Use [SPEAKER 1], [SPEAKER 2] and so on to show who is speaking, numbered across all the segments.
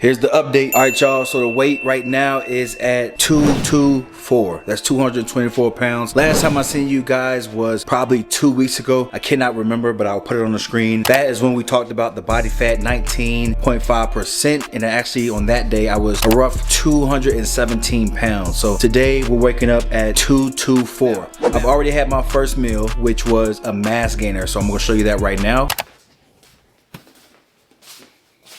[SPEAKER 1] Here's the update. All right, y'all, so the weight right now is at 224. That's 224 pounds. Last time I seen you guys was probably 2 weeks ago. I cannot remember, but I'll put it on the screen. That is when we talked about the body fat, 19.5%. And actually on that day, I was a rough 217 pounds. So today we're waking up at 224. I've already had my first meal, which was a mass gainer. So I'm gonna show you that right now.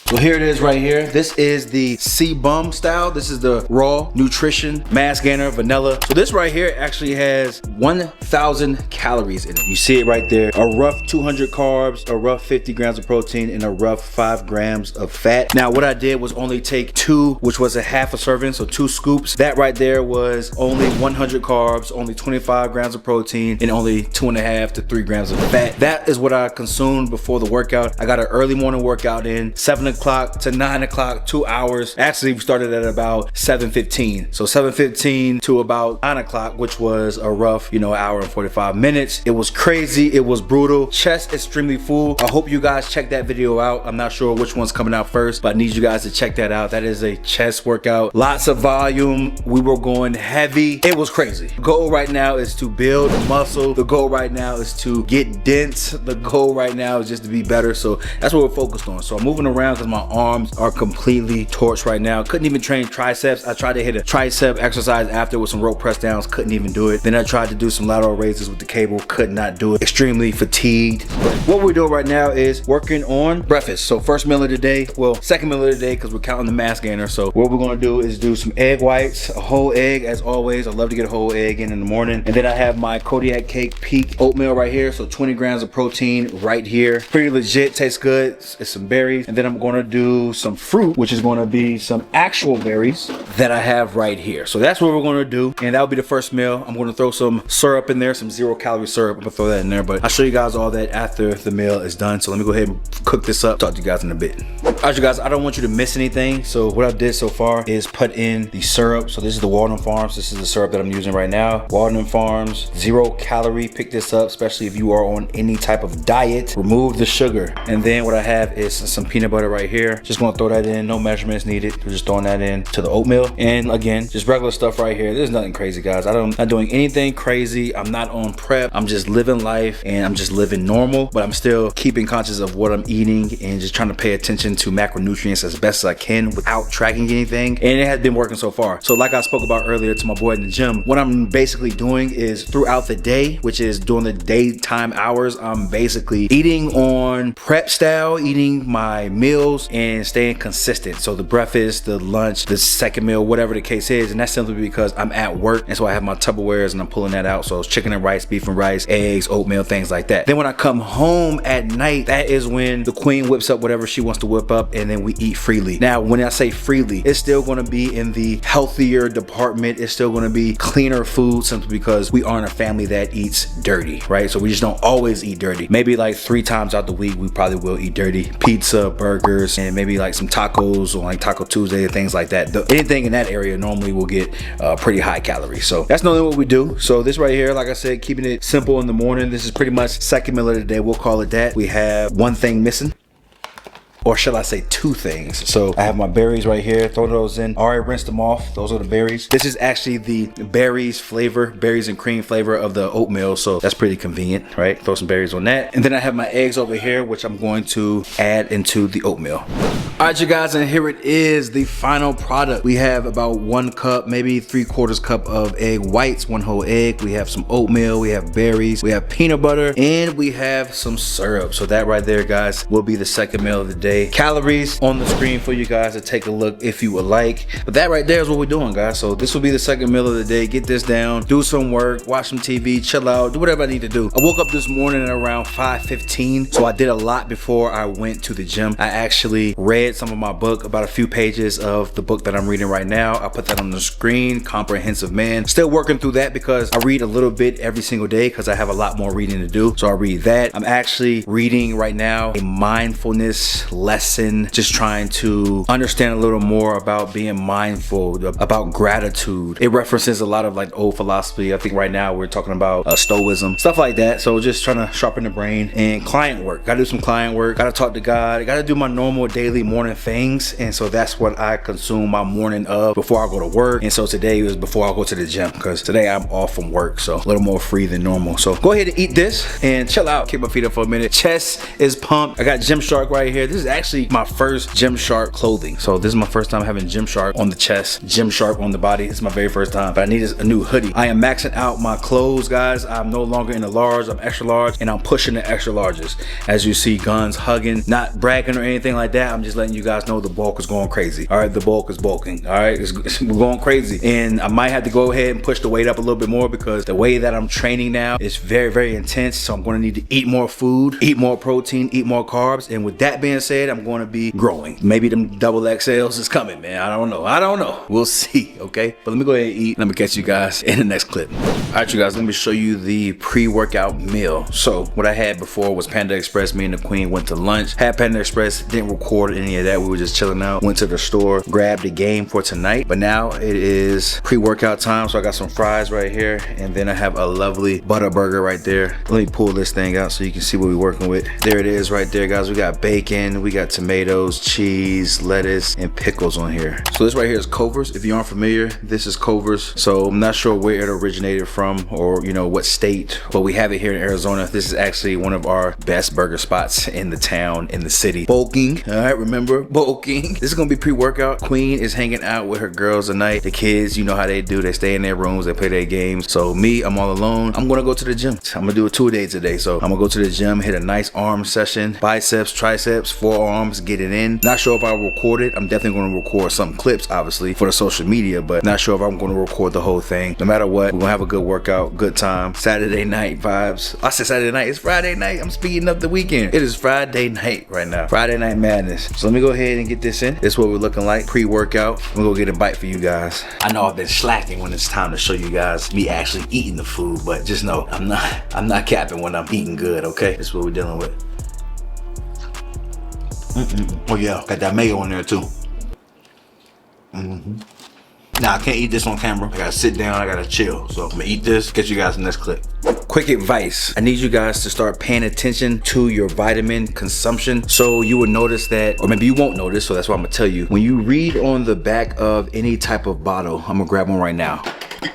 [SPEAKER 1] So here it is right here. This is the C-Bum style. This is the raw nutrition mass gainer vanilla. So this right here actually has 1,000 calories in it. You see it right there. A rough 200 carbs, a rough 50 grams of protein, and a rough 5 grams of fat. Now what I did was only take 2, which was a half a serving, so 2 scoops. That right there was only 100 carbs, only 25 grams of protein, and only 2.5 to 3 grams of fat. That is what I consumed before the workout. I got an early morning workout in, 7 o'clock to 9 o'clock, 2 hours. Actually, we started at about 7:15. So 7:15 to about 9 o'clock, which was a rough, hour and 45 minutes. It was crazy. It was brutal. Chest extremely full. I hope you guys check that video out. I'm not sure which one's coming out first, but I need you guys to check that out. That is a chest workout. Lots of volume. We were going heavy. It was crazy. The goal right now is to build muscle. The goal right now is to get dense. The goal right now is just to be better. So that's what we're focused on. So I'm moving around because my arms are completely torched right now. Couldn't even train triceps. I tried to hit a tricep exercise after with some rope press downs. Couldn't even do it. Then I tried to do some lateral raises with the cable. Could not do it. Extremely fatigued. But what we're doing right now is working on breakfast. So first meal of the day. Well, second meal of the day because we're counting the mass gainer. So what we're going to do is do some egg whites. A whole egg as always. I love to get a whole egg in the morning. And then I have my Kodiak Cake Peak oatmeal right here. So 20 grams of protein right here. Pretty legit. Tastes good. It's some berries. And then I'm going to do some fruit, which is going to be some actual berries that I have right here. So that's what we're going to do, and that'll be the first meal. I'm going to throw some syrup in there, some 0-calorie syrup. I'm gonna throw that in there, but I'll show you guys all that after the meal is done. So let me go ahead and cook this up. Talk to you guys in a bit. All right, you guys, I don't want you to miss anything. So what I did so far is put in the syrup. So this is the Walden Farms. This is the syrup that I'm using right now. Walden Farms, 0-calorie. Pick this up, especially if you are on any type of diet. Remove the sugar. And then what I have is some peanut butter right here. Just gonna throw that in, no measurements needed. We're just throwing that in to the oatmeal. And again, just regular stuff right here. There's nothing crazy, guys. I'm not doing anything crazy. I'm not on prep. I'm just living life and I'm just living normal, but I'm still keeping conscious of what I'm eating and just trying to pay attention to macronutrients as best as I can without tracking anything. And it has been working so far. So like I spoke about earlier to my boy in the gym, what I'm basically doing is throughout the day, which is during the daytime hours, I'm basically eating on prep style, eating my meals and staying consistent. So the breakfast, the lunch, the second meal, whatever the case is. And that's simply because I'm at work. And so I have my Tupperwares and I'm pulling that out. So it's chicken and rice, beef and rice, eggs, oatmeal, things like that. Then when I come home at night, that is when the queen whips up whatever she wants to whip up and then we eat freely. Now, when I say freely, it's still going to be in the healthier department. It's still going to be cleaner food simply because we aren't a family that eats dirty, right? So we just don't always eat dirty. Maybe like 3 times out the week, we probably will eat dirty. Pizza, burgers, and maybe like some tacos or like Taco Tuesday, things like that. Anything in that area normally will get pretty high calories. So that's normally what we do. So this right here, like I said, keeping it simple in the morning. This is pretty much second meal of the day. We'll call it that. We have one thing missing. Or shall I say 2 things. So I have my berries right here. Throw those in. Already rinsed them off. Those are the berries. This is actually the berries flavor, berries and cream flavor of the oatmeal. So that's pretty convenient, right? Throw some berries on that. And then I have my eggs over here, which I'm going to add into the oatmeal. All right, you guys, and here it is, the final product. We have about 1 cup, maybe 3/4 cup of egg whites, 1 whole egg. We have some oatmeal, we have berries, we have peanut butter, and we have some syrup. So that right there, guys, will be the second meal of the day. Calories on the screen for you guys to take a look if you would like. But that right there is what we're doing, guys. So this will be the second meal of the day. Get this down, do some work, watch some TV, chill out, do whatever I need to do. I woke up this morning at around 5:15, so I did a lot before I went to the gym. I actually read some of my book, about a few pages of the book that I'm reading right now. I put that on the screen, Comprehensive Man. Still working through that because I read a little bit every single day because I have a lot more reading to do. So I read that. I'm actually reading right now a mindfulness lesson, just trying to understand a little more about being mindful, about gratitude. It references a lot of like old philosophy. I think right now we're talking about stoicism, stuff like that. So just trying to sharpen the brain. And client work, gotta do some client work, gotta talk to God, gotta do my normal daily morning things. And so that's what I consume my morning of before I go to work. And so today was before I go to the gym, because today I'm off from work, so a little more free than normal. So go ahead and eat this and chill out, kick my feet up for a minute. Chest is pumped. I got Gymshark right here. This is actually my first Gymshark clothing. So this is my first time having Gymshark on the chest, Gymshark on the body. This is my very first time, but I need a new hoodie. I am maxing out my clothes, guys. I'm no longer in the large, I'm extra large, and I'm pushing the extra larges. As you see, guns hugging, not bragging or anything like that. I'm just letting you guys know the bulk is going crazy. All right, the bulk is bulking. All right, we're going crazy. And I might have to go ahead and push the weight up a little bit more, because the way that I'm training now is very, very intense. So I'm going to need to eat more food, eat more protein, eat more carbs. And with that being said, I'm going to be growing. Maybe them double XLs is coming, man. I don't know. We'll see, okay? But let me go ahead and eat. Let me catch you guys in the next clip. All right, you guys, let me show you the pre-workout meal. So what I had before was Panda Express. Me and the Queen went to lunch. Had Panda Express, didn't record any of that. We were just chilling out. Went to the store, grabbed a game for tonight. But now it is pre-workout time. So I got some fries right here, and then I have a lovely butter burger right there. Let me pull this thing out so you can see what we're working with. There it is right there, guys. We got bacon, we got tomatoes, cheese, lettuce, and pickles on here. So this right here is Culver's. If you aren't familiar, this is Culver's. So I'm not sure where it originated from, or you know what state, but we have it here in Arizona. This is actually one of our best burger spots in the town, in the city. Bulking, all right, remember, bulking. This is gonna be pre-workout. Queen is hanging out with her girls tonight. The kids, you know how they do. They stay in their rooms, they play their games. So me, I'm all alone. I'm gonna go to the gym. I'm gonna do a 2-a-day today. So I'm gonna go to the gym, hit a nice arm session, biceps, triceps, forearms, get it in. Not sure if I'll record it. I'm definitely gonna record some clips, obviously, for the social media, but not sure if I'm gonna record the whole thing. No matter what, we're gonna have a good workout, good time. Saturday night vibes. I said Saturday night, it's Friday night. I'm speeding up the weekend. It is Friday night right now. Friday night madness. So let me go ahead and get this in. This is what we're looking like pre-workout. I'm gonna go get a bite for you guys. I know I've been slacking when it's time to show you guys me actually eating the food, but just know I'm not capping when I'm eating good, okay? This is what we're dealing with. Oh yeah, got that mayo in there too. Now I can't eat this on camera. I gotta sit down, I gotta chill. So I'm gonna eat this, get you guys in the next clip. Quick advice, I need you guys to start paying attention to your vitamin consumption. So you will notice that, or maybe you won't notice, so that's why I'm gonna tell you. When you read on the back of any type of bottle, I'm gonna grab one right now.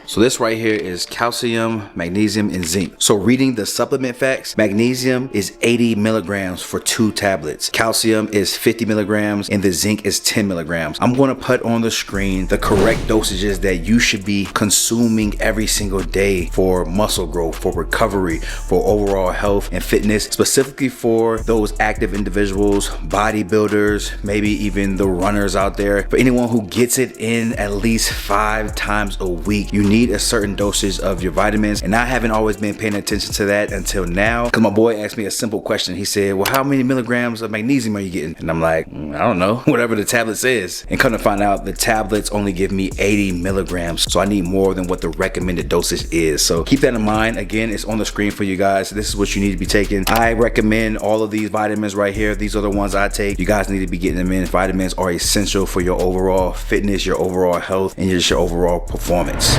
[SPEAKER 1] So this right here is calcium, magnesium, and zinc. So reading the supplement facts, magnesium is 80 milligrams for 2 tablets. Calcium is 50 milligrams, and the zinc is 10 milligrams. I'm gonna put on the screen the correct dosages that you should be consuming every single day for muscle growth, for recovery, for overall health and fitness, specifically for those active individuals, bodybuilders, maybe even the runners out there. For anyone who gets it in at least 5 times a week, you need a certain dosage of your vitamins, and I haven't always been paying attention to that until now, because my boy asked me a simple question. He said, well, how many milligrams of magnesium are you getting? And I'm like, I don't know, whatever the tablet says. And come to find out, the tablets only give me 80 milligrams, so I need more than what the recommended dosage is. So keep that in mind. Again, it's on the screen for you guys. This is what you need to be taking. I recommend all of these vitamins right here. These are the ones I take. You guys need to be getting them in. Vitamins are essential for your overall fitness, your overall health, and just your overall performance.